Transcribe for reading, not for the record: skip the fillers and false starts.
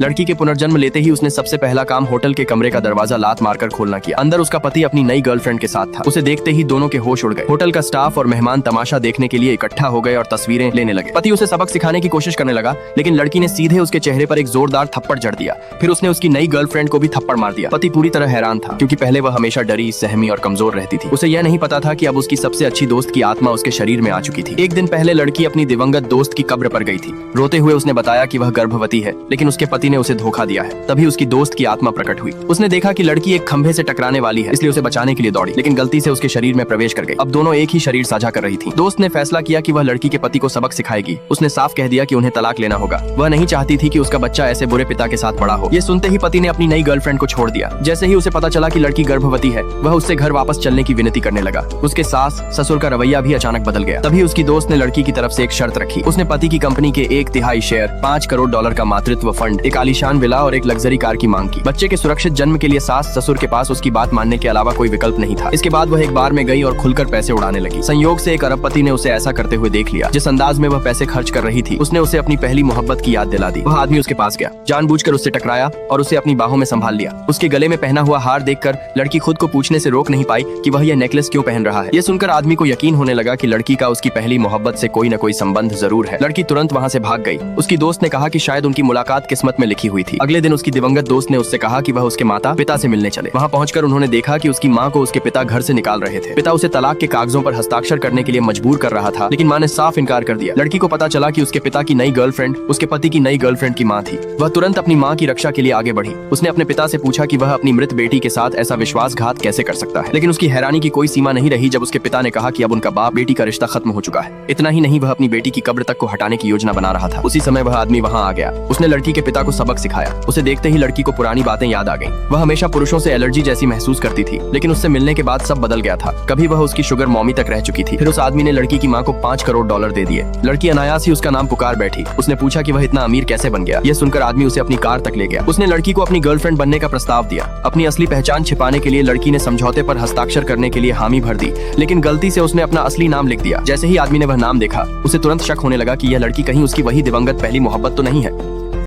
लड़की के पुनर्जन्म लेते ही उसने सबसे पहला काम होटल के कमरे का दरवाजा लात मारकर खोलना किया। अंदर उसका पति अपनी नई गर्लफ्रेंड के साथ था। उसे देखते ही दोनों के होश उड़ गए। होटल का स्टाफ और मेहमान तमाशा देखने के लिए इकट्ठा हो गए और तस्वीरें लेने लगे। पति उसे सबक सिखाने की कोशिश करने लगा, लेकिन लड़की ने सीधे उसके चेहरे पर एक जोरदार थप्पड़ जड़ दिया। फिर उसने उसकी नई गर्लफ्रेंड को भी थप्पड़ मार दिया। पति पूरी तरह हैरान था, क्योंकि पहले वह हमेशा डरी, सहमी और कमजोर रहती थी। उसे यह नहीं पता था कि अब उसकी सबसे अच्छी दोस्त की आत्मा उसके शरीर में आ चुकी थी। एक दिन पहले लड़की अपनी दिवंगत दोस्त की कब्र पर गई थी। रोते हुए उसने बताया कि वह गर्भवती है, लेकिन उसके पति ने उसे धोखा दिया है। तभी उसकी दोस्त की आत्मा प्रकट हुई। उसने देखा कि लड़की एक खंभे से टकराने वाली है, इसलिए उसे बचाने के लिए दौड़ी, लेकिन गलती से उसके शरीर में प्रवेश कर गई। अब दोनों एक ही शरीर साझा कर रही थी। दोस्त ने फैसला किया कि वह लड़की के पति को सबक सिखाएगी। उसने साफ कह दिया कि उन्हें तलाक लेना होगा। वह नहीं चाहती थी कि उसका बच्चा ऐसे बुरे पिता के साथ बड़ा हो। ये सुनते ही पति ने अपनी नई गर्लफ्रेंड को छोड़ दिया। जैसे ही उसे पता चला कि लड़की गर्भवती है, वह उससे घर वापस चलने की विनती करने लगा। उसके सास ससुर का रवैया भी अचानक बदल गया। तभी उसकी दोस्त ने लड़की की तरफ से एक शर्त रखी। उसने पति की कंपनी के 1/3 शेयर, $5 करोड़ का मातृत्व फंड, एक आलीशान विला और एक लग्जरी कार की मांग की। बच्चे के सुरक्षित जन्म के लिए सास ससुर के पास उसकी बात मानने के अलावा कोई विकल्प नहीं था। इसके बाद वह एक बार में गई और खुलकर पैसे उड़ाने लगी। संयोग से एक अरबपति ने उसे ऐसा करते हुए देख लिया। जिस अंदाज में वह पैसे खर्च कर रही थी, उसने उसे अपनी पहली मोहब्बत की याद दिला दी। वह आदमी उसके पास गया, जानबूझकर उससे टकराया और उसे अपनी बाहों में संभाल लिया। उसके गले में पहना हुआ हार देखकर लड़की खुद को पूछने से रोक नहीं पाई कि वह यह नेकलेस क्यों पहन रहा है। यह सुनकर आदमी को यकीन होने लगा कि लड़की का उसकी पहली मोहब्बत से कोई न कोई संबंध जरूर है। लड़की तुरंत वहाँ से भाग गई। उसकी दोस्त ने कहा कि शायद उनकी मुलाकात किस्मत में लिखी हुई थी। अगले दिन उसकी दिवंगत दोस्त ने उससे कहा कि वह उसके माता पिता से मिलने चले। वहाँ पहुंचकर उन्होंने देखा कि उसकी माँ को उसके पिता घर से निकाल रहे थे। पिता उसे तलाक के कागजों पर हस्ताक्षर करने के लिए मजबूर कर रहा था, लेकिन माँ ने साफ इनकार कर दिया। लड़की को पता चला कि उसके पिता की नई गर्लफ्रेंड उसके पति की नई गर्लफ्रेंड की माँ थी। वह तुरंत अपनी माँ की रक्षा के लिए आगे बढ़ी। उसने अपने पिता से पूछा कि वह अपनी मृत बेटी के साथ ऐसा विश्वासघात कैसे कर सकता है, लेकिन उसकी हैरानी की कोई सीमा नहीं रही जब उसके पिता ने कहा कि अब उनका बाप बेटी का रिश्ता खत्म हो चुका है। इतना ही नहीं, वह अपनी बेटी की कब्र तक को हटाने की योजना बना रहा था। उसी समय वह आदमी वहाँ आ गया। उसने लड़की के पिता को सबक सिखाया। उसे देखते ही लड़की को पुरानी बातें याद आ गईं। वह हमेशा पुरुषों से एलर्जी जैसी महसूस करती थी, लेकिन उससे मिलने के बाद सब बदल गया था। कभी वह उसकी शुगर मॉमी तक रह चुकी थी। फिर उस आदमी ने लड़की की माँ को $5 करोड़ दे दिए। लड़की अनायास ही उसका नाम पुकार बैठी। उसने पूछा कि वह इतना अमीर कैसे बन गया। यह सुनकर आदमी उसे अपनी कार तक ले गया। उसने लड़की को अपनी गर्लफ्रेंड बनने का प्रस्ताव दिया। अपनी असली पहचान छिपाने के लिए लड़की ने समझौते पर हस्ताक्षर करने के लिए हामी भर दी, लेकिन गलती से उसने अपना असली नाम लिख दिया। जैसे ही आदमी ने वह नाम देखा, उसे तुरंत शक होने लगा कि यह लड़की कहीं उसकी वही दिवंगत पहली मोहब्बत तो नहीं है।